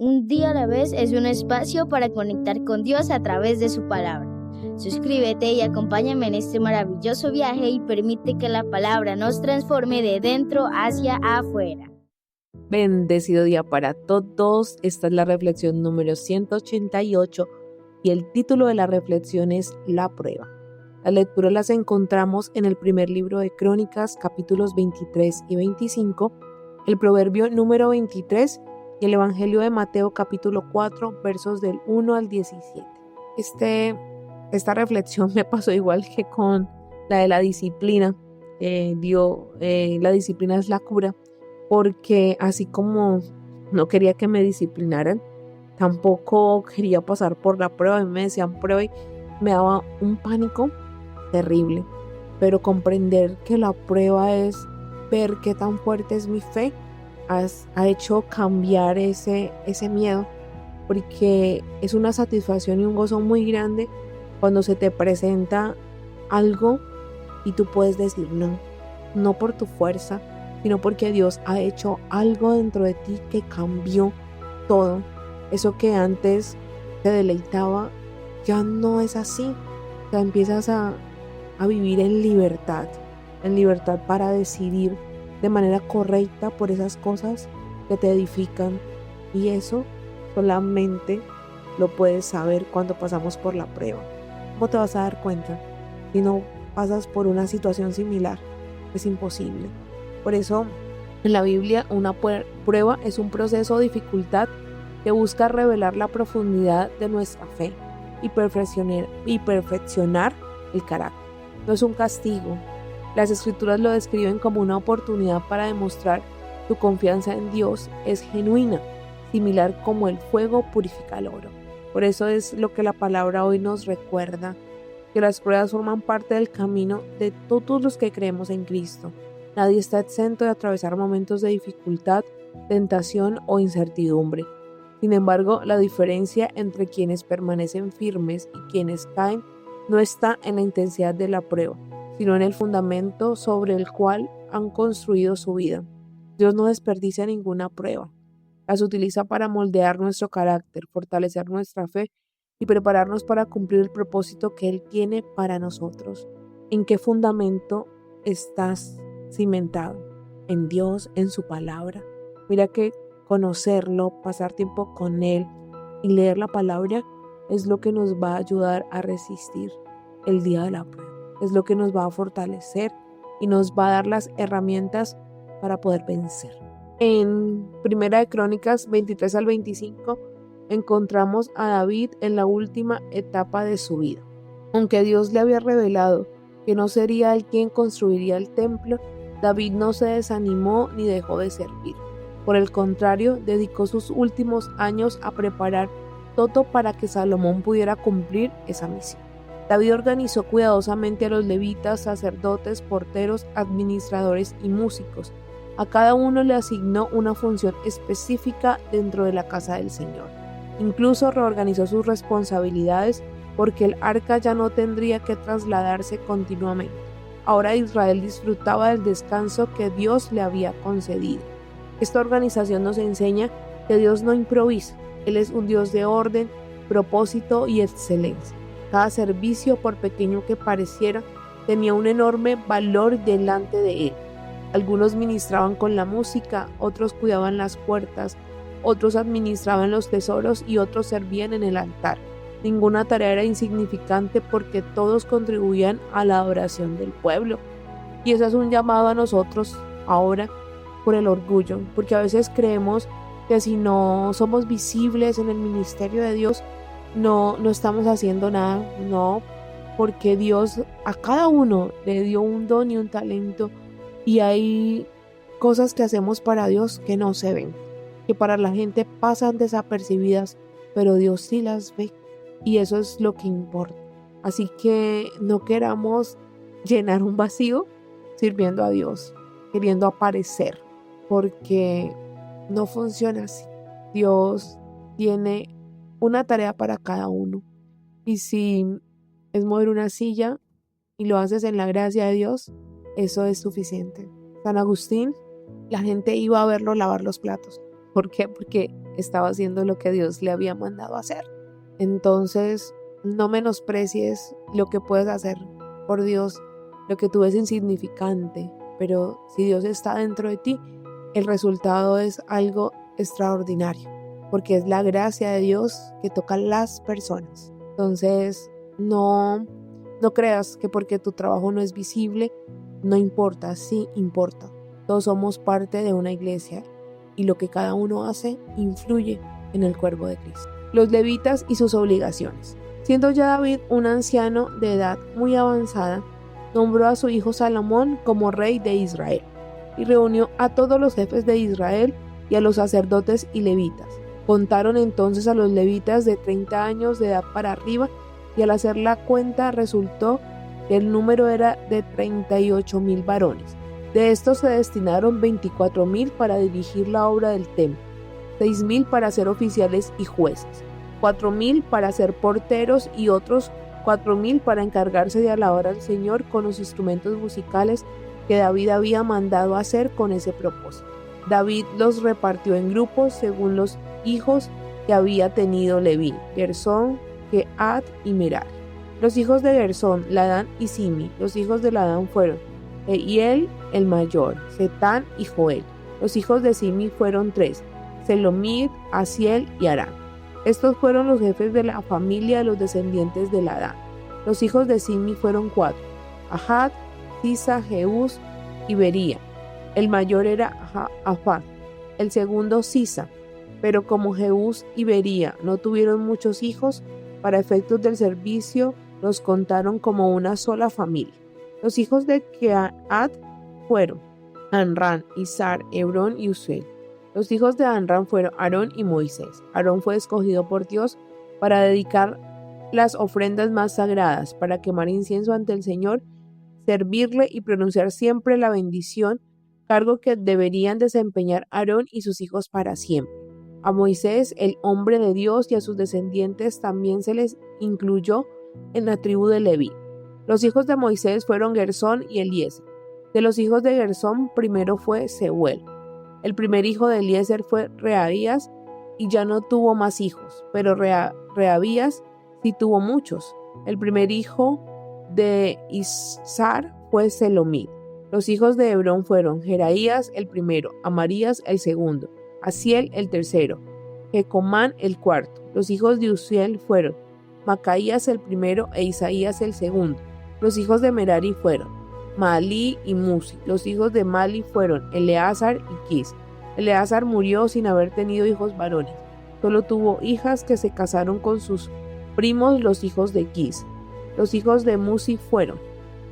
Un día a la vez es un espacio para conectar con Dios a través de su palabra. Suscríbete y acompáñame en este maravilloso viaje y permite que la palabra nos transforme de dentro hacia afuera. Bendecido día para todos. Esta es la reflexión número 188 y el título de la reflexión es La prueba. Las lecturas las encontramos en el primer libro de Crónicas, capítulos 23 y 25, el proverbio número 23 y el Evangelio de Mateo, capítulo 4, versos del 1 al 17. Esta reflexión me pasó igual que con la de la disciplina. La disciplina es la cura, porque así como no quería que me disciplinaran, tampoco quería pasar por la prueba. A mí me decían prueba y me daba un pánico terrible. Pero comprender que la prueba es ver qué tan fuerte es mi fe ha hecho cambiar ese miedo, porque es una satisfacción y un gozo muy grande cuando se te presenta algo y tú puedes decir no por tu fuerza, sino porque Dios ha hecho algo dentro de ti que cambió todo. Eso que antes te deleitaba ya no es así. O sea, empiezas a vivir en libertad para decidir de manera correcta por esas cosas que te edifican. Y eso solamente lo puedes saber cuando pasamos por la prueba. ¿Cómo te vas a dar cuenta si no pasas por una situación similar? Es imposible. Por eso, en la Biblia, una prueba es un proceso o dificultad que busca revelar la profundidad de nuestra fe y perfeccionar el carácter. No es un castigo. Las Escrituras lo describen como una oportunidad para demostrar tu confianza en Dios es genuina, similar como el fuego purifica el oro. Por eso es lo que la palabra hoy nos recuerda, que las pruebas forman parte del camino de todos los que creemos en Cristo. Nadie está exento de atravesar momentos de dificultad, tentación o incertidumbre. Sin embargo, la diferencia entre quienes permanecen firmes y quienes caen no está en la intensidad de la prueba, sino en el fundamento sobre el cual han construido su vida. Dios no desperdicia ninguna prueba. Las utiliza para moldear nuestro carácter, fortalecer nuestra fe y prepararnos para cumplir el propósito que Él tiene para nosotros. ¿En qué fundamento estás cimentado? ¿En Dios, en su palabra? Mira que conocerlo, pasar tiempo con Él y leer la palabra es lo que nos va a ayudar a resistir el día de la prueba. Es lo que nos va a fortalecer y nos va a dar las herramientas para poder vencer. En Primera de Crónicas 23 al 25 encontramos a David en la última etapa de su vida. Aunque Dios le había revelado que no sería él quien construiría el templo, David no se desanimó ni dejó de servir. Por el contrario, dedicó sus últimos años a preparar todo para que Salomón pudiera cumplir esa misión. David organizó cuidadosamente a los levitas, sacerdotes, porteros, administradores y músicos. A cada uno le asignó una función específica dentro de la casa del Señor. Incluso reorganizó sus responsabilidades porque el arca ya no tendría que trasladarse continuamente. Ahora Israel disfrutaba del descanso que Dios le había concedido. Esta organización nos enseña que Dios no improvisa. Él es un Dios de orden, propósito y excelencia. Cada servicio, por pequeño que pareciera, tenía un enorme valor delante de Él. Algunos ministraban con la música, otros cuidaban las puertas, otros administraban los tesoros y otros servían en el altar. Ninguna tarea era insignificante porque todos contribuían a la adoración del pueblo. Y eso es un llamado a nosotros ahora por el orgullo, porque a veces creemos que si no somos visibles en el ministerio de Dios, no estamos haciendo nada. No, porque Dios a cada uno le dio un don y un talento, y hay cosas que hacemos para Dios que no se ven, que para la gente pasan desapercibidas, pero Dios sí las ve, y eso es lo que importa. Así que no queramos llenar un vacío sirviendo a Dios, queriendo aparecer, porque no funciona así. Dios tiene una tarea para cada uno, y si es mover una silla y lo haces en la gracia de Dios, eso es suficiente. San Agustín, la gente iba a verlo lavar los platos. ¿Por qué? Porque estaba haciendo lo que Dios le había mandado hacer. Entonces, no menosprecies lo que puedes hacer por Dios, lo que tú ves insignificante, pero si Dios está dentro de ti, el resultado es algo extraordinario, porque es la gracia de Dios que toca a las personas. Entonces, no creas que porque tu trabajo no es visible, no importa. Sí importa. Todos somos parte de una iglesia y lo que cada uno hace influye en el cuerpo de Cristo. Los levitas y sus obligaciones. Siendo ya David un anciano de edad muy avanzada, nombró a su hijo Salomón como rey de Israel y reunió a todos los jefes de Israel y a los sacerdotes y levitas. Contaron entonces a los levitas de 30 años de edad para arriba y al hacer la cuenta resultó que el número era de 38,000 varones. De estos se destinaron 24,000 para dirigir la obra del templo, 6,000 para ser oficiales y jueces, 4,000 para ser porteros y otros 4,000 para encargarse de alabar al Señor con los instrumentos musicales que David había mandado hacer con ese propósito. David los repartió en grupos según los hijos que había tenido Leví, Gersón, Kehat y Merari. Los hijos de Gersón, Ladán y Simi. Los hijos de Ladán fueron Jehiel el mayor, Setán y Joel. Los hijos de Simi fueron 3, Selomid, Asiel y Aram. Estos fueron los jefes de la familia de los descendientes de Ladán. Los hijos de Simi fueron 4, Ahat, Sisa, Jeús y Bería. El mayor era Afat, el segundo Sisa. Pero como Jeús y Bería no tuvieron muchos hijos, para efectos del servicio los contaron como una sola familia. Los hijos de Kehat fueron Anran, Izar, Hebrón y Uziel. Los hijos de Anran fueron Aarón y Moisés. Aarón fue escogido por Dios para dedicar las ofrendas más sagradas, para quemar incienso ante el Señor, servirle y pronunciar siempre la bendición, cargo que deberían desempeñar Aarón y sus hijos para siempre. A Moisés, el hombre de Dios, y a sus descendientes también se les incluyó en la tribu de Leví. Los hijos de Moisés fueron Gersón y Eliezer. De los hijos de Gersón, primero fue Seuel. El primer hijo de Eliezer fue Rehabías, y ya no tuvo más hijos, pero Rehabías sí tuvo muchos. El primer hijo de Izar fue Selomid. Los hijos de Hebrón fueron Jeraías el primero, Amarías el segundo, Asiel el tercero, Jecomán el cuarto. Los hijos de Uziel fueron Macaías el primero e Isaías el segundo. Los hijos de Merari fueron Mahali y Musi. Los hijos de Mali fueron Eleazar y Quis. Eleazar murió sin haber tenido hijos varones. Solo tuvo hijas que se casaron con sus primos, los hijos de Quis. Los hijos de Musi fueron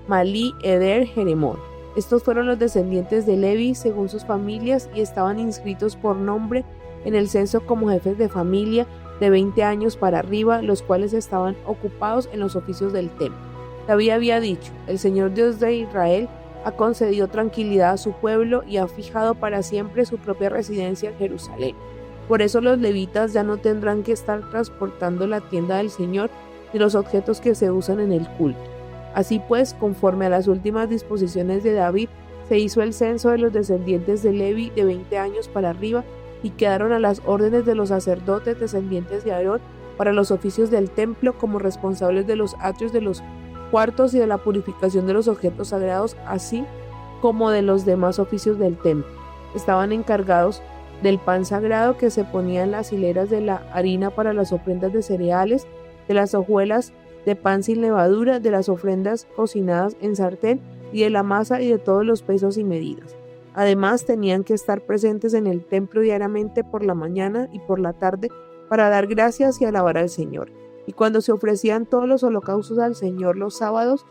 Malí, Eder, Jeremón. Estos fueron los descendientes de Levi según sus familias y estaban inscritos por nombre en el censo como jefes de familia de 20 años para arriba, los cuales estaban ocupados en los oficios del templo. David había dicho: el Señor Dios de Israel ha concedido tranquilidad a su pueblo y ha fijado para siempre su propia residencia en Jerusalén. Por eso los levitas ya no tendrán que estar transportando la tienda del Señor ni los objetos que se usan en el culto. Así pues, conforme a las últimas disposiciones de David, se hizo el censo de los descendientes de Levi de 20 años para arriba y quedaron a las órdenes de los sacerdotes descendientes de Aarón para los oficios del templo como responsables de los atrios de los cuartos y de la purificación de los objetos sagrados, así como de los demás oficios del templo. Estaban encargados del pan sagrado que se ponía en las hileras, de la harina para las ofrendas de cereales, de las hojuelas de pan sin levadura, de las ofrendas cocinadas en sartén y de la masa y de todos los pesos y medidas. Además, tenían que estar presentes en el templo diariamente por la mañana y por la tarde para dar gracias y alabar al Señor. Y cuando se ofrecían todos los holocaustos al Señor los sábados,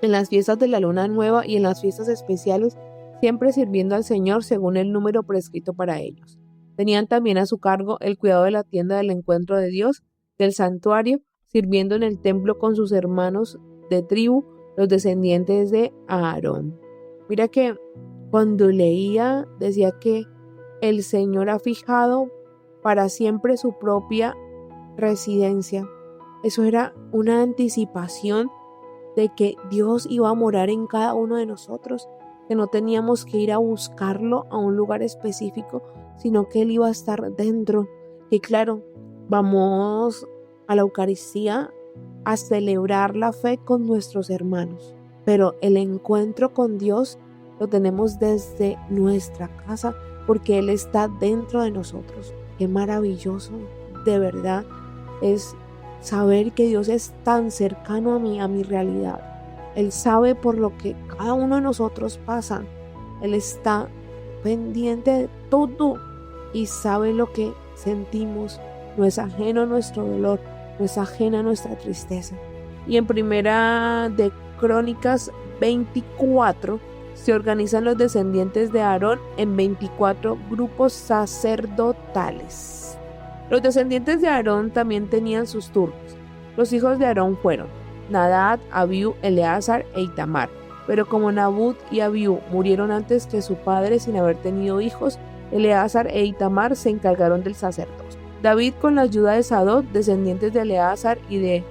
en las fiestas de la luna nueva y en las fiestas especiales, siempre sirviendo al Señor según el número prescrito para ellos. Tenían también a su cargo el cuidado de la tienda del encuentro de Dios, del santuario, sirviendo en el templo con sus hermanos de tribu, los descendientes de Aarón. Mira que cuando leía decía que el Señor ha fijado para siempre su propia residencia. Eso era una anticipación de que Dios iba a morar en cada uno de nosotros, que no teníamos que ir a buscarlo a un lugar específico, sino que Él iba a estar dentro. Y claro, vamos a la Eucaristía a celebrar la fe con nuestros hermanos, pero el encuentro con Dios lo tenemos desde nuestra casa porque Él está dentro de nosotros. Qué maravilloso, de verdad, es saber que Dios es tan cercano a mí, a mi realidad. Él sabe por lo que cada uno de nosotros pasa. Él está pendiente de todo y sabe lo que sentimos. No es ajeno a nuestro dolor, no es ajena a nuestra tristeza. Y en Primera de Crónicas 24 se organizan los descendientes de Aarón en 24 grupos sacerdotales. Los descendientes de Aarón también tenían sus turnos. Los hijos de Aarón fueron Nadab, Abiú, Eleazar e Itamar. Pero como Nabut y Abiú murieron antes que su padre sin haber tenido hijos, Eleazar e Itamar se encargaron del sacerdocio. David, con la ayuda de Sadoc, descendientes de Eleazar, y de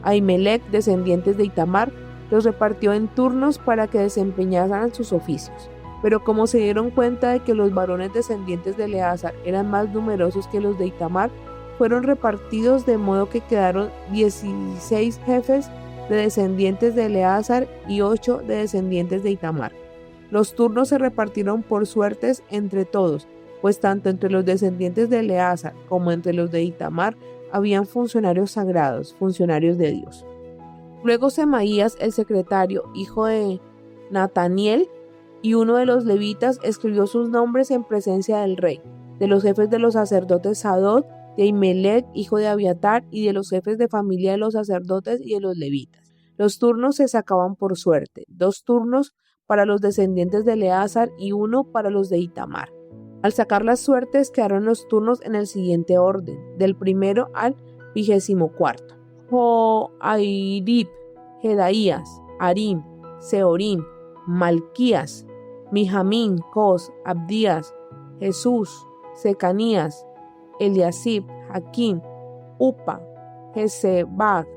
Ahimelech, descendientes de Itamar, los repartió en turnos para que desempeñaran sus oficios. Pero como se dieron cuenta de que los varones descendientes de Eleazar eran más numerosos que los de Itamar, fueron repartidos de modo que quedaron 16 jefes de descendientes de Eleazar y 8 de descendientes de Itamar. Los turnos se repartieron por suertes entre todos, pues tanto entre los descendientes de Eleazar como entre los de Itamar habían funcionarios sagrados, funcionarios de Dios. Luego Semaías, el secretario, hijo de Nataniel, y uno de los levitas, escribió sus nombres en presencia del rey, de los jefes de los sacerdotes Sadoc, de Ahimelech, hijo de Abiatar, y de los jefes de familia de los sacerdotes y de los levitas. Los turnos se sacaban por suerte, 2 turnos para los descendientes de Eleazar y 1 para los de Itamar. Al sacar las suertes quedaron los turnos en el siguiente orden, del primero al 24. Joairib, Jedaías, Harim, Seorim, Malquías, Mijamín, Cos, Abdías, Jesús, Secanías, Eliasib, Jaquín, Upa, Jezebag,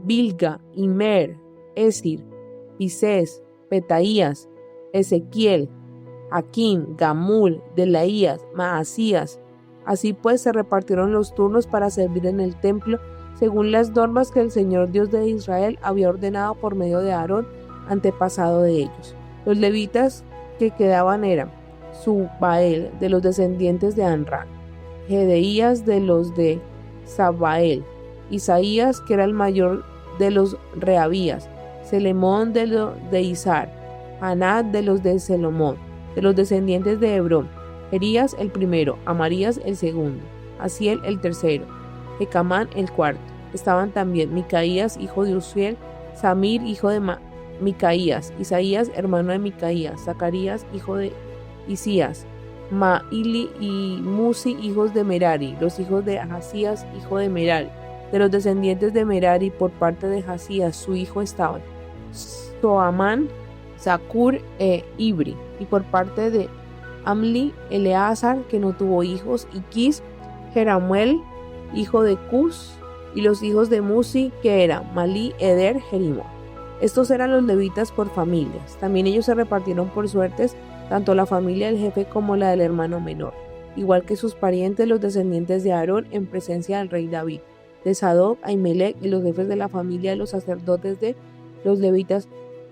Bilga, Imer, Esir, Pisés, Petaías, Ezequiel, Jaquín, Gamul, Delaías, Maasías. Así pues se repartieron los turnos para servir en el templo según las normas que el Señor Dios de Israel había ordenado por medio de Aarón, antepasado de ellos. Los levitas que quedaban eran Subael, de los descendientes de Anran, Gedeías, de los de Sabael, Isaías, que era el mayor de los Reabías, Selemón de Izar, Anad de los de Selomón, de los descendientes de Hebrón, Jerías el primero, Amarías el segundo, Asiel el tercero, Jecamán el cuarto. Estaban también Micaías, hijo de Uziel, Samir, hijo de Micaías, Isaías, hermano de Micaías, Zacarías, hijo de Isías, Maili y Musi, hijos de Merari, los hijos de Jasías, hijo de Merari. De los descendientes de Merari, por parte de Jasías, su hijo, estaban Soamán, Zacur e Ibri, y por parte de Amli, Eleazar, que no tuvo hijos, y Quis, Jeramuel, hijo de Cus, y los hijos de Musi, que eran Malí, Eder, Jerimón. Estos eran los levitas por familias. También ellos se repartieron por suertes, tanto la familia del jefe como la del hermano menor, igual que sus parientes, los descendientes de Aarón, en presencia del rey David, de Sadoc, Ahimelech y los jefes de la familia de los sacerdotes de los levitas.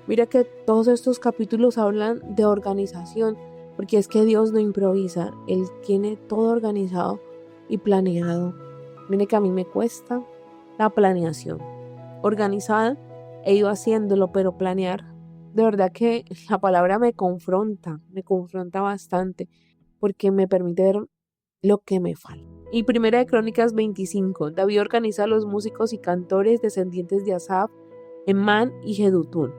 Mira que todos estos capítulos hablan de organización, porque es que Dios no improvisa, Él tiene todo organizado y planeado. Mire que a mí me cuesta la planeación. Organizada he ido haciéndolo, pero planear, de verdad que la palabra me confronta bastante, porque me permite ver lo que me falta. Y Primera de Crónicas 25, David organiza a los músicos y cantores descendientes de Asaf, Emán y Jedutún,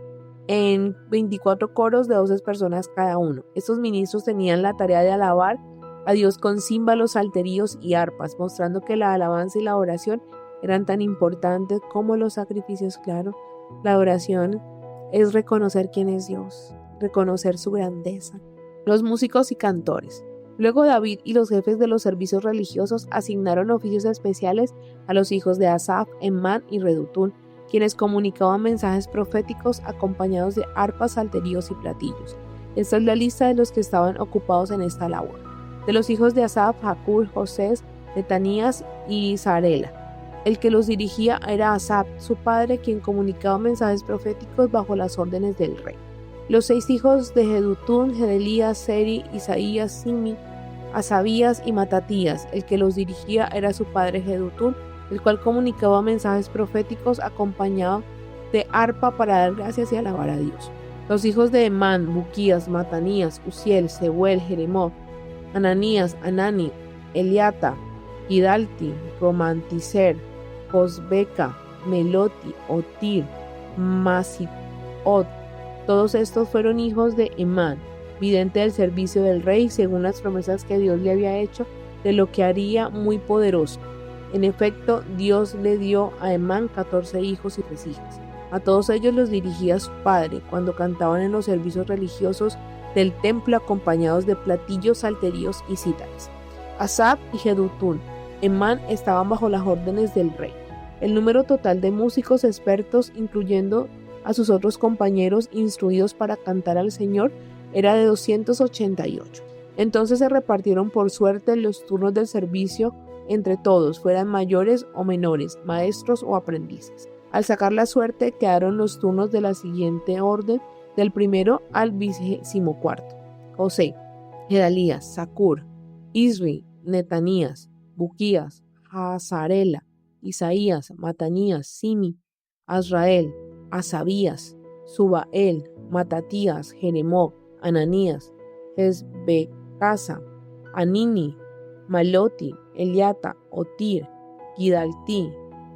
en 24 coros de 12 personas cada uno. Estos ministros tenían la tarea de alabar a Dios con címbalos, salterios y arpas, mostrando que la alabanza y la oración eran tan importantes como los sacrificios. Claro, la oración es reconocer quién es Dios, reconocer su grandeza. Los músicos y cantores. Luego David y los jefes de los servicios religiosos asignaron oficios especiales a los hijos de Asaf, Emán y Jedutún, quienes comunicaban mensajes proféticos acompañados de arpas, salterios y platillos. Esta es la lista de los que estaban ocupados en esta labor. De los hijos de Asaf, Jacur, Josés, Netanías y Sarela. El que los dirigía era Asaf, su padre, quien comunicaba mensajes proféticos bajo las órdenes del rey. Los 6 hijos de Jedutún, Gedelías, Seri, Isaías, Simi, Asabías y Matatías. El que los dirigía era su padre Jedutún, el cual comunicaba mensajes proféticos acompañado de arpa para dar gracias y alabar a Dios. Los hijos de Emán, Buquías, Matanías, Uziel, Seuel, Jeremot, Ananías, Anani, Eliata, Gidalti, Romantiser, Josbeca, Meloti, Otir, Masiot. Todos estos fueron hijos de Emán, vidente del servicio del rey, según las promesas que Dios le había hecho de lo que haría muy poderoso. En efecto, Dios le dio a Emán 14 hijos y 3 hijas. A todos ellos los dirigía su padre cuando cantaban en los servicios religiosos del templo acompañados de platillos, salterios y cítaras. Asaf y Jedutún, Emán estaban bajo las órdenes del rey. El número total de músicos expertos, incluyendo a sus otros compañeros instruidos para cantar al Señor, era de 288. Entonces se repartieron por suerte los turnos del servicio entre todos, fueran mayores o menores, maestros o aprendices. Al sacar la suerte quedaron los turnos de la siguiente orden, del primero al 24. José, Gedalías, Zacur, Isri, Netanías, Buquías, Hasarela, Isaías, Matanías, Simi, Azrael, Asabías, Subael, Matatías, Jeremot, Ananías, Hezbecasa, Anini, Maloti, Eliata, Otir, Gidalti,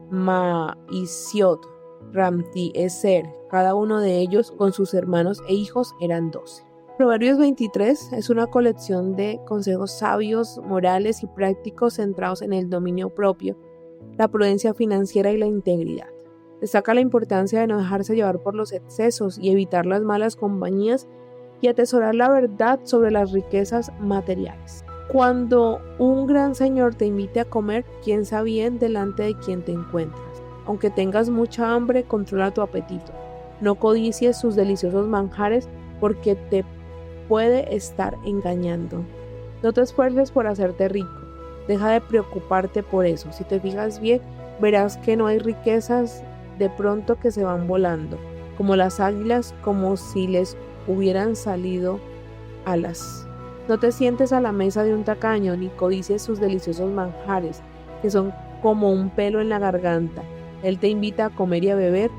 Maisiot, Ramti-Eser. Cada uno de ellos con sus hermanos e hijos eran 12. Proverbios 23 es una colección de consejos sabios, morales y prácticos centrados en el dominio propio, la prudencia financiera y la integridad. Destaca la importancia de no dejarse llevar por los excesos y evitar las malas compañías y atesorar la verdad sobre las riquezas materiales. Cuando un gran señor te invite a comer, piensa bien delante de quien te encuentras. Aunque tengas mucha hambre, controla tu apetito. No codicies sus deliciosos manjares porque te puede estar engañando. No te esfuerces por hacerte rico. Deja de preocuparte por eso. Si te fijas bien, verás que no hay riquezas de pronto que se van volando, como las águilas, como si les hubieran salido alas. No te sientes a la mesa de un tacaño, ni codicies sus deliciosos manjares, que son como un pelo en la garganta. Él te invita a comer y a beber,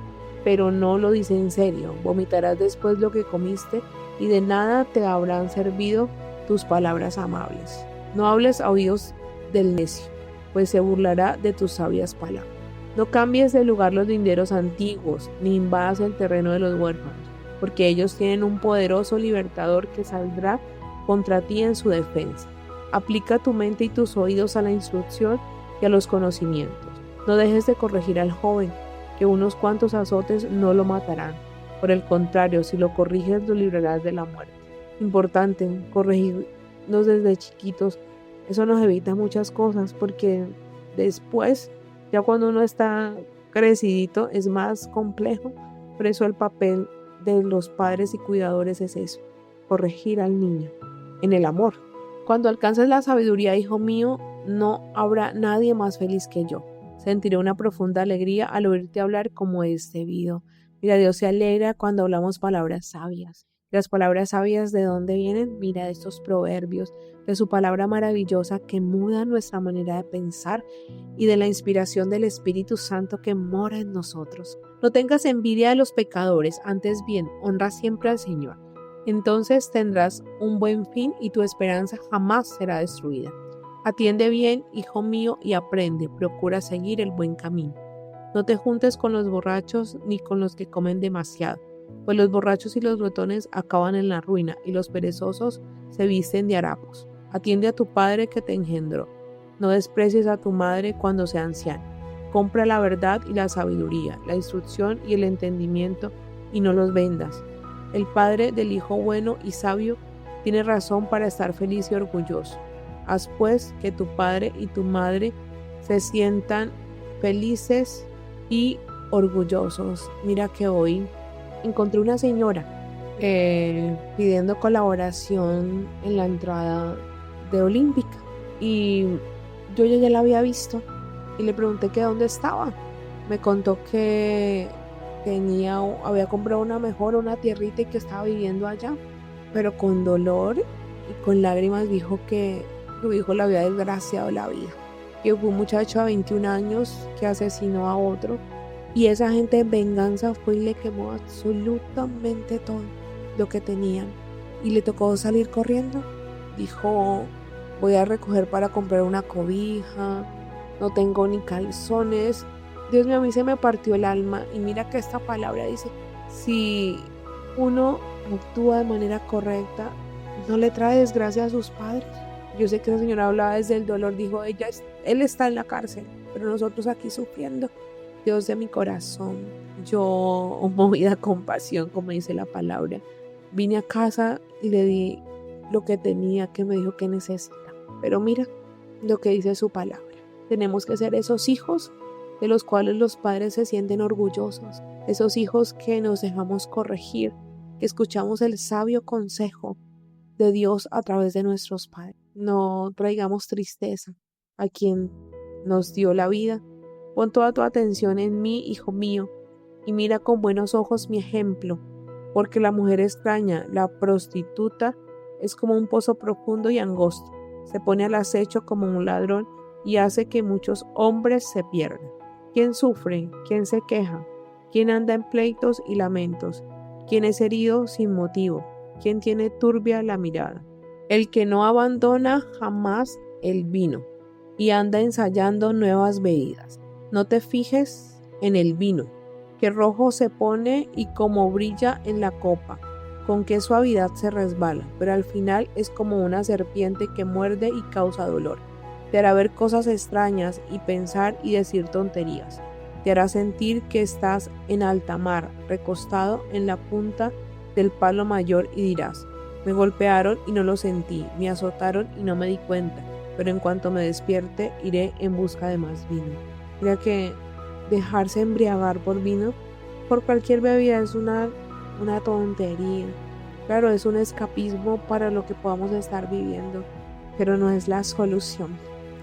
pero no lo dice en serio. Vomitarás después lo que comiste, y de nada te habrán servido tus palabras amables. No hables a oídos del necio, pues se burlará de tus sabias palabras. No cambies de lugar los linderos antiguos, ni invadas el terreno de los huérfanos, porque ellos tienen un poderoso libertador que saldrá contra ti en su defensa. Aplica tu mente y tus oídos a la instrucción y a los conocimientos. No dejes de corregir al joven, que unos cuantos azotes no lo matarán. Por el contrario, si lo corriges, lo librarás de la muerte. Importante, corregirnos desde chiquitos. Eso nos evita muchas cosas, porque después, ya cuando uno está crecidito, es más complejo. Por eso el papel de los padres y cuidadores es eso, corregir al niño en el amor. Cuando alcances la sabiduría, hijo mío, no habrá nadie más feliz que yo. Sentiré una profunda alegría al oírte hablar como es debido. Mira, Dios se alegra cuando hablamos palabras sabias. Las palabras sabias, ¿de dónde vienen? Mira, de estos proverbios, de su palabra maravillosa que muda nuestra manera de pensar y de la inspiración del Espíritu Santo que mora en nosotros. No tengas envidia de los pecadores, antes bien, honra siempre al Señor. Entonces tendrás un buen fin y tu esperanza jamás será destruida. Atiende bien, hijo mío, y aprende, procura seguir el buen camino. No te juntes con los borrachos ni con los que comen demasiado, pues los borrachos y los glotones acaban en la ruina y los perezosos se visten de harapos. Atiende a tu padre que te engendró. No desprecies a tu madre cuando sea anciana. Compra la verdad y la sabiduría, la instrucción y el entendimiento, y no los vendas. El padre del hijo bueno y sabio tiene razón para estar feliz y orgulloso. Haz pues que tu padre y tu madre se sientan felices y orgullosos. Mira que hoy encontré una señora pidiendo colaboración en la entrada de Olímpica, y yo ya la había visto y le pregunté que dónde estaba. Me contó que había comprado una tierrita y que estaba viviendo allá, pero con dolor y con lágrimas dijo que su hijo le había desgraciado la vida, que fue un muchacho de 21 años que asesinó a otro, y esa gente en venganza fue y le quemó absolutamente todo lo que tenían, y le tocó salir corriendo. Dijo, voy a recoger para comprar una cobija, no tengo ni calzones. Dios mío, a mí se me partió el alma. Y mira que esta palabra dice, si uno actúa de manera correcta, no le trae desgracia a sus padres. Yo sé que esa señora hablaba desde el dolor, dijo, él está en la cárcel, pero nosotros aquí sufriendo. Dios de mi corazón, yo movida con compasión, como dice la palabra, vine a casa y le di lo que tenía, que me dijo que necesita. Pero mira lo que dice su palabra. Tenemos que ser esos hijos de los cuales los padres se sienten orgullosos, esos hijos que nos dejamos corregir, que escuchamos el sabio consejo de Dios a través de nuestros padres. No traigamos tristeza a quien nos dio la vida. Pon toda tu atención en mí, hijo mío, y mira con buenos ojos mi ejemplo, porque la mujer extraña, la prostituta, es como un pozo profundo y angosto. Se pone al acecho como un ladrón y hace que muchos hombres se pierdan. ¿Quién sufre? ¿Quién se queja? ¿Quién anda en pleitos y lamentos? ¿Quién es herido sin motivo? ¿Quién tiene turbia la mirada? El que no abandona jamás el vino y anda ensayando nuevas bebidas. No te fijes en el vino, que rojo se pone y como brilla en la copa, con qué suavidad se resbala, pero al final es como una serpiente que muerde y causa dolor. Te hará ver cosas extrañas y pensar y decir tonterías. Te hará sentir que estás en alta mar, recostado en la punta del palo mayor, y dirás, me golpearon y no lo sentí, me azotaron y no me di cuenta, pero en cuanto me despierte iré en busca de más vino. Mira que dejarse embriagar por vino, por cualquier bebida, es una tontería. Claro, es un escapismo para lo que podamos estar viviendo, pero no es la solución.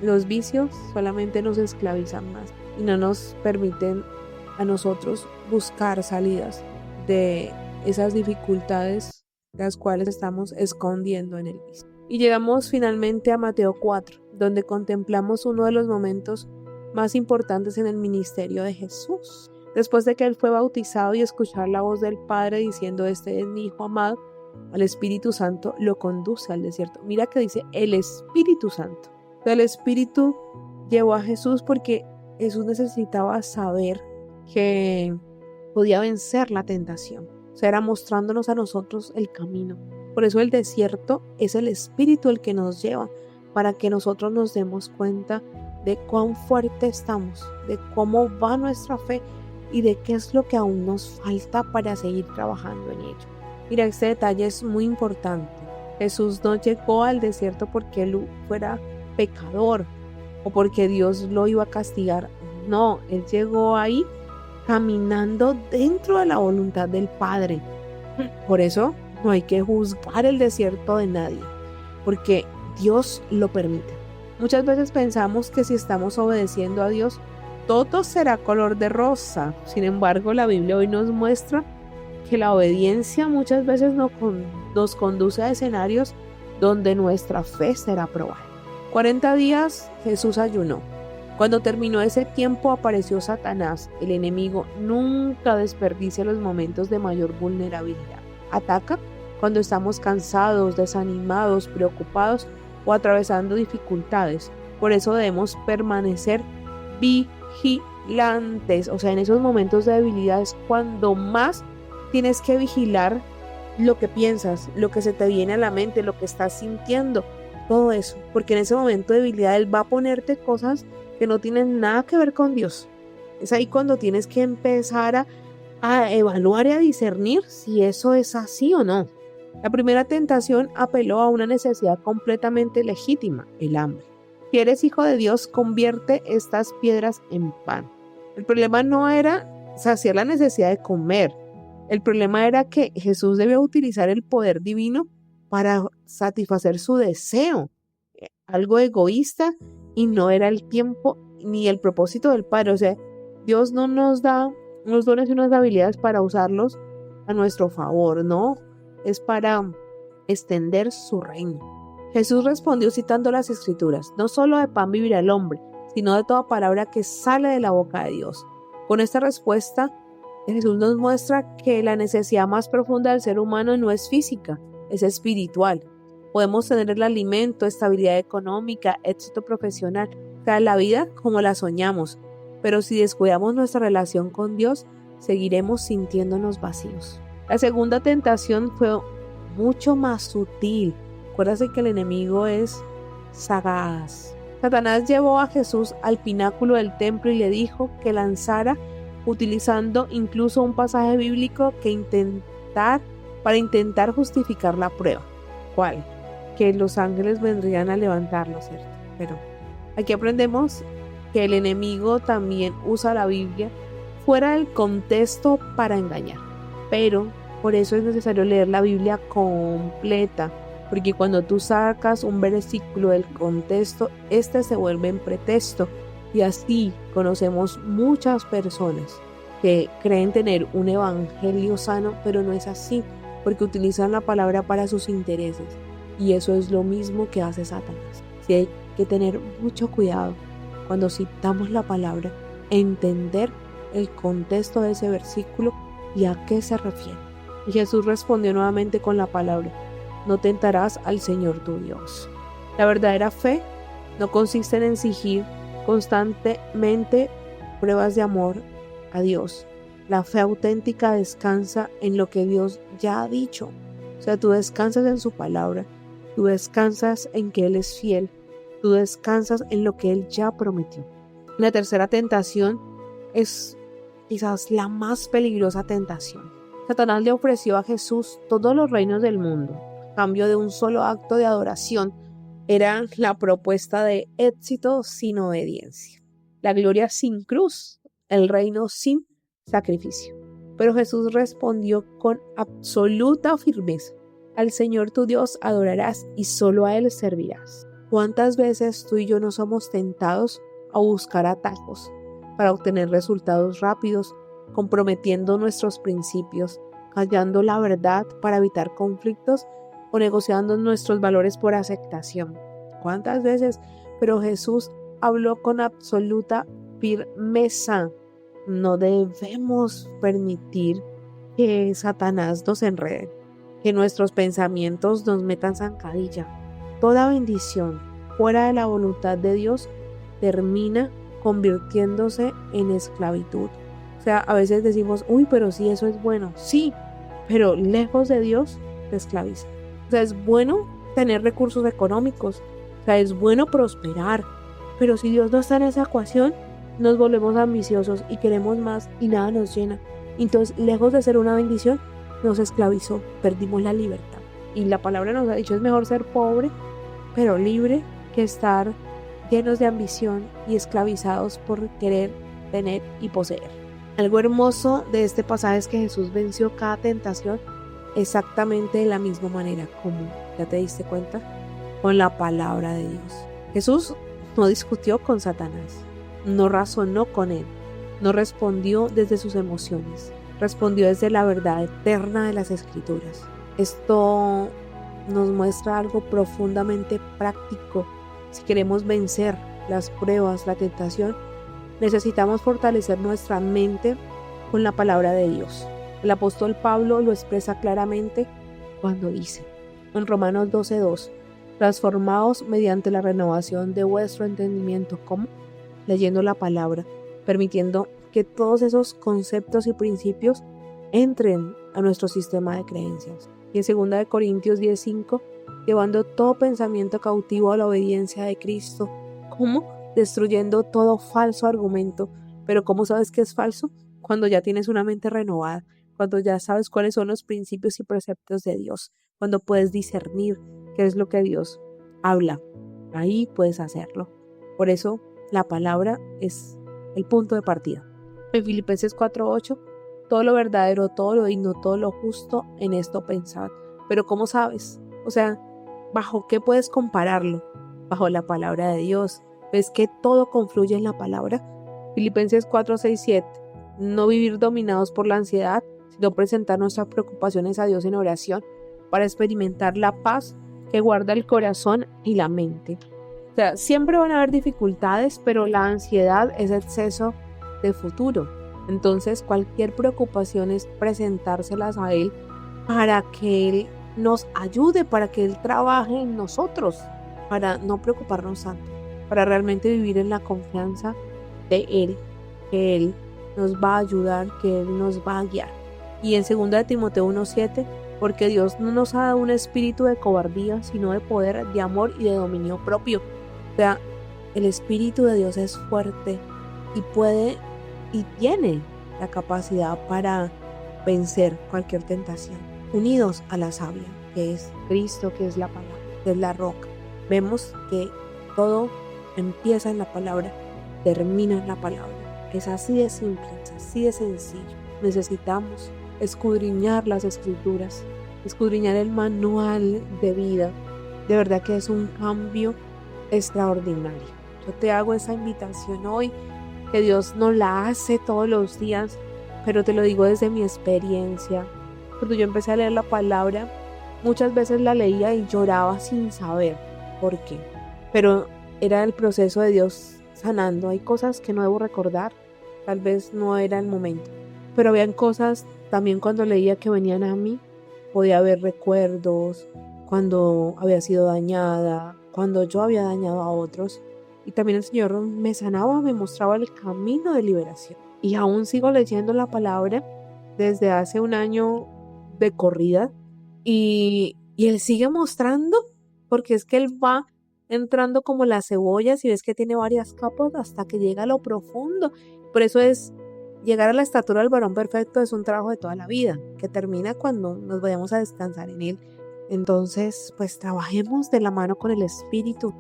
Los vicios solamente nos esclavizan más y no nos permiten a nosotros buscar salidas de esas dificultades las cuales estamos escondiendo en el vicio. Y llegamos finalmente a Mateo 4, donde contemplamos uno de los momentos más importantes en el ministerio de Jesús. Después de que él fue bautizado y escuchar la voz del Padre diciendo, este es mi Hijo amado, al Espíritu Santo lo conduce al desierto. Mira que dice el Espíritu Santo. El Espíritu llevó a Jesús porque Jesús necesitaba saber que podía vencer la tentación. O sea, era mostrándonos a nosotros el camino. Por eso el desierto es el Espíritu el que nos lleva, para que nosotros nos demos cuenta de cuán fuerte estamos, de cómo va nuestra fe y de qué es lo que aún nos falta para seguir trabajando en ello. Mira, este detalle es muy importante. Jesús no llegó al desierto porque él fuera pecador o porque Dios lo iba a castigar. No, él llegó ahí caminando dentro de la voluntad del Padre. Por eso no hay que juzgar el desierto de nadie, porque Dios lo permite. Muchas veces pensamos que si estamos obedeciendo a Dios, todo será color de rosa. Sin embargo, la Biblia hoy nos muestra que la obediencia muchas veces nos conduce a escenarios donde nuestra fe será probada. 40 días Jesús ayunó. Cuando terminó ese tiempo apareció Satanás. El enemigo nunca desperdicia los momentos de mayor vulnerabilidad. Ataca cuando estamos cansados, desanimados, preocupados o atravesando dificultades. Por eso debemos permanecer vigilantes. O sea, en esos momentos de debilidad es cuando más tienes que vigilar lo que piensas, lo que se te viene a la mente, lo que estás sintiendo, todo eso. Porque en ese momento de debilidad Él va a ponerte cosas que no tienen nada que ver con Dios. Es ahí cuando tienes que empezar a evaluar y a discernir si eso es así o no. La primera tentación apeló a una necesidad completamente legítima, el hambre. Si eres hijo de Dios, convierte estas piedras en pan. El problema no era saciar la necesidad de comer. El problema era que Jesús debía utilizar el poder divino para satisfacer su deseo, algo egoísta y no era el tiempo ni el propósito del Padre. O sea, Dios no nos da unos dones y unas habilidades para usarlos a nuestro favor, no, es para extender su reino. Jesús respondió citando las Escrituras: no solo de pan vivirá el hombre, sino de toda palabra que sale de la boca de Dios. Con esta respuesta, Jesús nos muestra que la necesidad más profunda del ser humano no es física, es espiritual. Podemos tener el alimento, estabilidad económica, éxito profesional, o sea, la vida como la soñamos, pero si descuidamos nuestra relación con Dios, seguiremos sintiéndonos vacíos. La segunda tentación fue mucho más sutil. Acuérdate que el enemigo es sagaz. Satanás llevó a Jesús al pináculo del templo y le dijo que lanzara, utilizando incluso un pasaje bíblico para intentar justificar la prueba. ¿Cuál? Que los ángeles vendrían a levantarlo, ¿cierto? Pero aquí aprendemos que el enemigo también usa la Biblia fuera del contexto para engañar. Pero por eso es necesario leer la Biblia completa, porque cuando tú sacas un versículo del contexto, este se vuelve en pretexto. Y así conocemos muchas personas que creen tener un evangelio sano, pero no es así, porque utilizan la palabra para sus intereses. Y eso es lo mismo que hace Satanás. Sí, hay que tener mucho cuidado cuando citamos la palabra, entender el contexto de ese versículo y a qué se refiere. Y Jesús respondió nuevamente con la palabra: no tentarás al Señor tu Dios. La verdadera fe no consiste en exigir constantemente pruebas de amor a Dios. La fe auténtica descansa en lo que Dios ya ha dicho. O sea, tú descansas en su palabra, tú descansas en que Él es fiel, tú descansas en lo que Él ya prometió. La tercera tentación es quizás la más peligrosa tentación. Satanás le ofreció a Jesús todos los reinos del mundo a cambio de un solo acto de adoración. Era la propuesta de éxito sin obediencia, la gloria sin cruz, el reino sin sacrificio. Pero Jesús respondió con absoluta firmeza: al Señor tu Dios adorarás y solo a Él servirás. ¿Cuántas veces tú y yo no somos tentados a buscar atajos para obtener resultados rápidos, comprometiendo nuestros principios, callando la verdad para evitar conflictos o negociando nuestros valores por aceptación? ¿Cuántas veces? Pero Jesús habló con absoluta firmeza. No debemos permitir que Satanás nos enrede, que nuestros pensamientos nos metan zancadilla. Toda bendición fuera de la voluntad de Dios termina convirtiéndose en esclavitud. O sea, a veces decimos: uy, pero sí, eso es bueno. Sí, pero lejos de Dios te esclaviza. O sea, es bueno tener recursos económicos, o sea, es bueno prosperar, pero si Dios no está en esa ecuación, nos volvemos ambiciosos y queremos más y nada nos llena. Entonces, lejos de ser una bendición, nos esclavizó, perdimos la libertad. Y la palabra nos ha dicho: es mejor ser pobre, pero libre, que estar llenos de ambición y esclavizados por querer tener y poseer. Algo hermoso de este pasaje es que Jesús venció cada tentación exactamente de la misma manera. ¿Cómo? ¿Ya te diste cuenta? Con la palabra de Dios. Jesús no discutió con Satanás, no razonó con él, no respondió desde sus emociones, respondió desde la verdad eterna de las Escrituras. Esto nos muestra algo profundamente práctico. Si queremos vencer las pruebas, la tentación, necesitamos fortalecer nuestra mente con la palabra de Dios. El apóstol Pablo lo expresa claramente cuando dice en Romanos 12:2: transformaos mediante la renovación de vuestro entendimiento. ¿Cómo? Leyendo la palabra, permitiendo que todos esos conceptos y principios entren a nuestro sistema de creencias. Y en 2 Corintios 10:5: llevando todo pensamiento cautivo a la obediencia de Cristo. ¿Cómo? Destruyendo todo falso argumento. Pero ¿cómo sabes que es falso? Cuando ya tienes una mente renovada, cuando ya sabes cuáles son los principios y preceptos de Dios, cuando puedes discernir qué es lo que Dios habla. Ahí puedes hacerlo. Por eso la palabra es el punto de partida. En Filipenses 4:8: todo lo verdadero, todo lo digno, todo lo justo, en esto pensad. Pero ¿cómo sabes? O sea, ¿bajo qué puedes compararlo? Bajo la palabra de Dios. ¿Ves que todo confluye en la palabra? Filipenses 4, 6, 7. No vivir dominados por la ansiedad, sino presentar nuestras preocupaciones a Dios en oración para experimentar la paz que guarda el corazón y la mente. O sea, siempre van a haber dificultades, pero la ansiedad es exceso de futuro. Entonces, cualquier preocupación es presentárselas a Él para que Él nos ayude, para que Él trabaje en nosotros, para no preocuparnos tanto, para realmente vivir en la confianza de Él, que Él nos va a ayudar, que Él nos va a guiar. Y en 2 Timoteo 1:7, porque Dios no nos ha dado un espíritu de cobardía, sino de poder, de amor y de dominio propio. O sea, el Espíritu de Dios es fuerte y puede y tiene la capacidad para vencer cualquier tentación. Unidos a la savia, que es Cristo, que es la palabra, que es la roca. Vemos que todo empieza en la palabra, termina en la palabra. Es así de simple, es así de sencillo. Necesitamos escudriñar las escrituras, escudriñar el manual de vida. De verdad que es un cambio extraordinario. Yo te hago esa invitación hoy, que Dios no la hace todos los días, pero te lo digo desde mi experiencia. Cuando yo empecé a leer la palabra, muchas veces la leía y lloraba sin saber por qué. Pero era el proceso de Dios sanando. Hay cosas que no debo recordar, tal vez no era el momento. Pero habían cosas también cuando leía que venían a mí. Podía haber recuerdos, cuando había sido dañada, cuando yo había dañado a otros. Y también el Señor me sanaba, me mostraba el camino de liberación. Y aún sigo leyendo la palabra desde hace un año de corrida. Y Él sigue mostrando, porque es que Él va entrando como las cebollas y ves que tiene varias capas hasta que llega a lo profundo. Por eso es llegar a la estatura del varón perfecto, es un trabajo de toda la vida, que termina cuando nos vayamos a descansar en Él. Entonces, pues trabajemos de la mano con el Espíritu.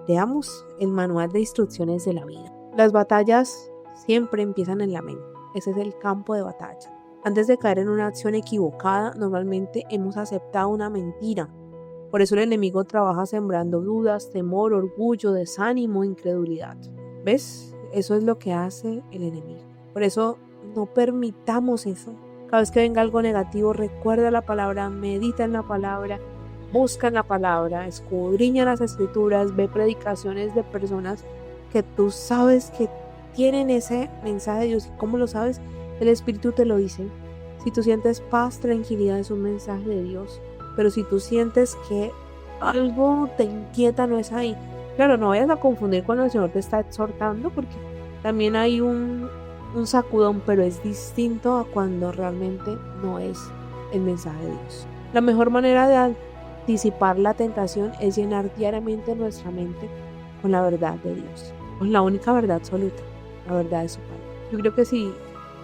Leamos el manual de instrucciones de la vida. Las batallas siempre empiezan en la mente. Ese es el campo de batalla. Antes de caer en una acción equivocada, normalmente hemos aceptado una mentira. Por eso el enemigo trabaja sembrando dudas, temor, orgullo, desánimo, incredulidad. ¿Ves? Eso es lo que hace el enemigo. Por eso no permitamos eso. Cada vez que venga algo negativo, recuerda la palabra, medita en la palabra, busca en la palabra, escudriña las escrituras, ve predicaciones de personas que tú sabes que tienen ese mensaje de Dios. ¿Y cómo lo sabes? El Espíritu te lo dice. Si tú sientes paz, tranquilidad, es un mensaje de Dios. Pero si tú sientes que algo te inquieta, no es ahí. Claro, no vayas a confundir cuando el Señor te está exhortando, porque también hay un sacudón, pero es distinto a cuando realmente no es el mensaje de Dios. La mejor manera de disipar la tentación es llenar diariamente nuestra mente con la verdad de Dios, con la única verdad absoluta, la verdad de su palabra. Yo creo que sí,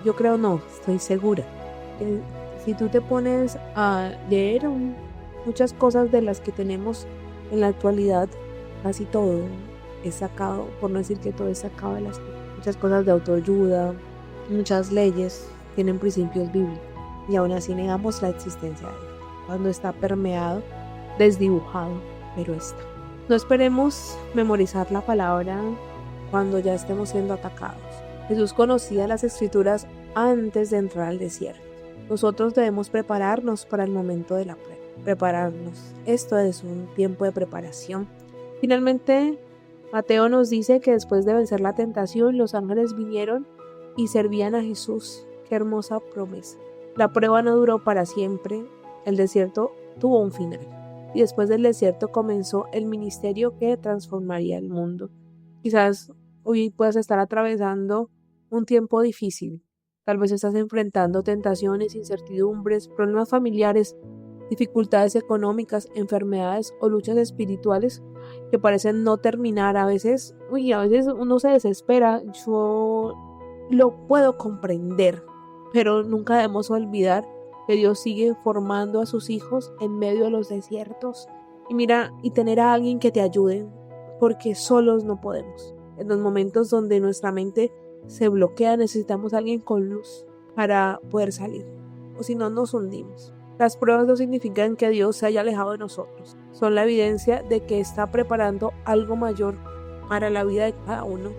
estoy segura que si tú te pones a leer muchas cosas de las que tenemos en la actualidad, casi todo es sacado, por no decir que todo es sacado de las muchas cosas de autoayuda, muchas leyes tienen principios bíblicos y aún así negamos la existencia de Dios, cuando está permeado, desdibujado, pero está. No esperemos memorizar la palabra cuando ya estemos siendo atacados. Jesús conocía las escrituras antes de entrar al desierto. Nosotros debemos prepararnos para el momento de la prueba. Prepararnos. Esto es un tiempo de preparación. Finalmente, Mateo nos dice que después de vencer la tentación, los ángeles vinieron y servían a Jesús. Qué hermosa promesa. La prueba no duró para siempre. El desierto tuvo un final. Y después del desierto comenzó el ministerio que transformaría el mundo. Quizás hoy puedas estar atravesando un tiempo difícil. Tal vez estás enfrentando tentaciones, incertidumbres, problemas familiares, dificultades económicas, enfermedades o luchas espirituales que parecen no terminar. A veces uno se desespera. Yo lo puedo comprender, pero nunca debemos olvidar que Dios sigue formando a sus hijos en medio de los desiertos. Y tener a alguien que te ayude, porque solos no podemos. En los momentos donde nuestra mente se bloquea, necesitamos a alguien con luz para poder salir, o si no nos hundimos. Las pruebas no significan que Dios se haya alejado de nosotros, son la evidencia de que está preparando algo mayor para la vida de cada uno.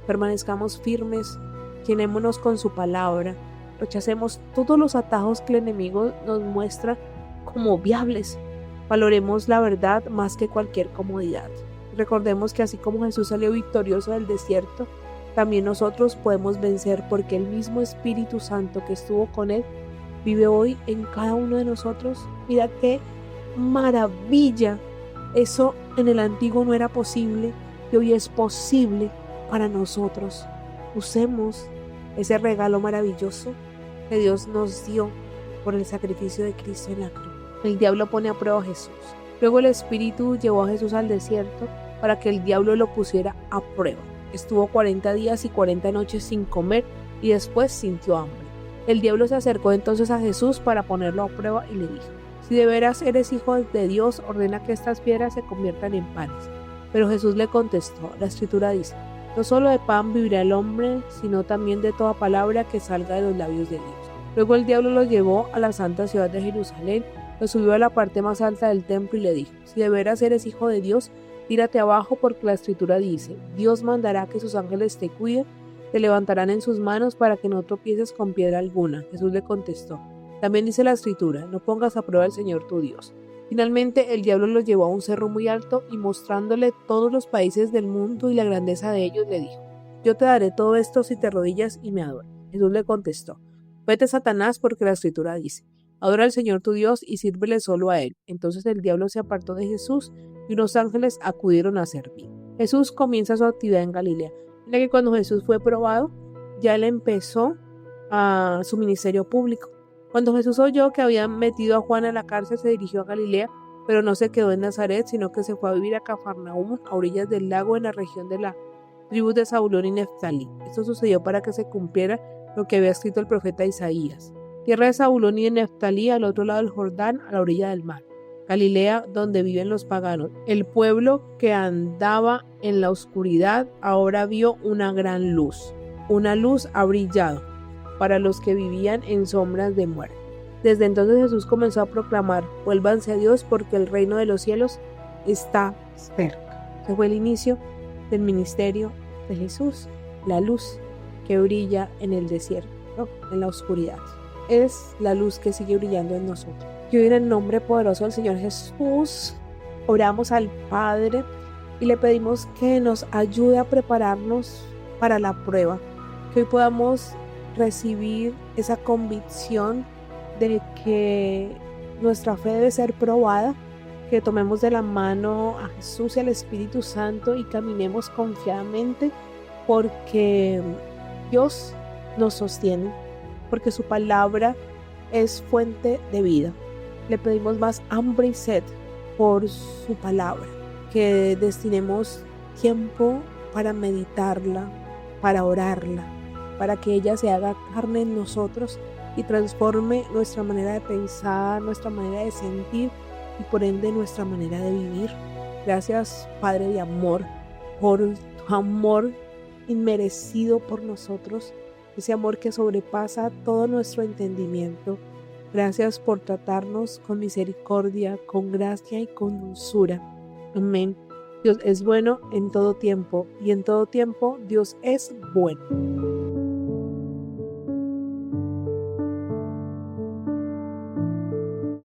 Permanezcamos firmes, llenémonos con su palabra, rechacemos todos los atajos que el enemigo nos muestra como viables. Valoremos la verdad más que cualquier comodidad. Recordemos que así como Jesús salió victorioso del desierto, también nosotros podemos vencer porque el mismo Espíritu Santo que estuvo con él vive hoy en cada uno de nosotros. Mira qué maravilla. Eso en el antiguo no era posible y hoy es posible para nosotros. Usemos ese regalo maravilloso que Dios nos dio por el sacrificio de Cristo en la cruz. El diablo pone a prueba a Jesús. Luego el Espíritu llevó a Jesús al desierto para que el diablo lo pusiera a prueba. Estuvo 40 días y 40 noches sin comer y después sintió hambre. El diablo se acercó entonces a Jesús para ponerlo a prueba y le dijo: si de veras eres hijo de Dios, ordena que estas piedras se conviertan en panes. Pero Jesús le contestó: la Escritura dice, no solo de pan vivirá el hombre, sino también de toda palabra que salga de los labios de Dios. Luego el diablo lo llevó a la santa ciudad de Jerusalén, lo subió a la parte más alta del templo y le dijo: si de veras eres hijo de Dios, tírate abajo, porque la Escritura dice, Dios mandará que sus ángeles te cuiden, te levantarán en sus manos para que no tropieces con piedra alguna. Jesús le contestó: también dice la Escritura, no pongas a prueba al Señor tu Dios. Finalmente el diablo lo llevó a un cerro muy alto y mostrándole todos los países del mundo y la grandeza de ellos, le dijo: yo te daré todo esto si te arrodillas y me adoras. Jesús le contestó: vete, Satanás, porque la Escritura dice, adora al Señor tu Dios y sírvele solo a él. Entonces el diablo se apartó de Jesús y unos ángeles acudieron a servir. Jesús comienza su actividad en Galilea. Mira que cuando Jesús fue probado, ya él empezó a su ministerio público. Cuando Jesús oyó que habían metido a Juan a la cárcel, se dirigió a Galilea, pero no se quedó en Nazaret, sino que se fue a vivir a Cafarnaúm, a orillas del lago, en la región de la tribu de Zabulón y Neftalí. Esto sucedió para que se cumpliera lo que había escrito el profeta Isaías: tierra de Zabulón y de Neftalí, al otro lado del Jordán, a la orilla del mar. Galilea, donde viven los paganos. El pueblo que andaba en la oscuridad ahora vio una gran luz. Una luz ha brillado para los que vivían en sombras de muerte. Desde entonces Jesús comenzó a proclamar: vuélvanse a Dios, porque el reino de los cielos está cerca. Ese fue el inicio del ministerio de Jesús, la luz que brilla en el desierto, ¿no? En la oscuridad. Es la luz que sigue brillando en nosotros. Y hoy, en el nombre poderoso del Señor Jesús, oramos al Padre y le pedimos que nos ayude a prepararnos para la prueba, que hoy podamos recibir esa convicción de que nuestra fe debe ser probada, que tomemos de la mano a Jesús y al Espíritu Santo y caminemos confiadamente, porque Dios nos sostiene, porque su palabra es fuente de vida. Le pedimos más hambre y sed por su palabra, que destinemos tiempo para meditarla, para orarla, para que ella se haga carne en nosotros y transforme nuestra manera de pensar, nuestra manera de sentir y por ende nuestra manera de vivir. Gracias, Padre de amor, por tu amor inmerecido por nosotros, ese amor que sobrepasa todo nuestro entendimiento. Gracias por tratarnos con misericordia, con gracia y con dulzura. Amén. Dios es bueno en todo tiempo y en todo tiempo Dios es bueno.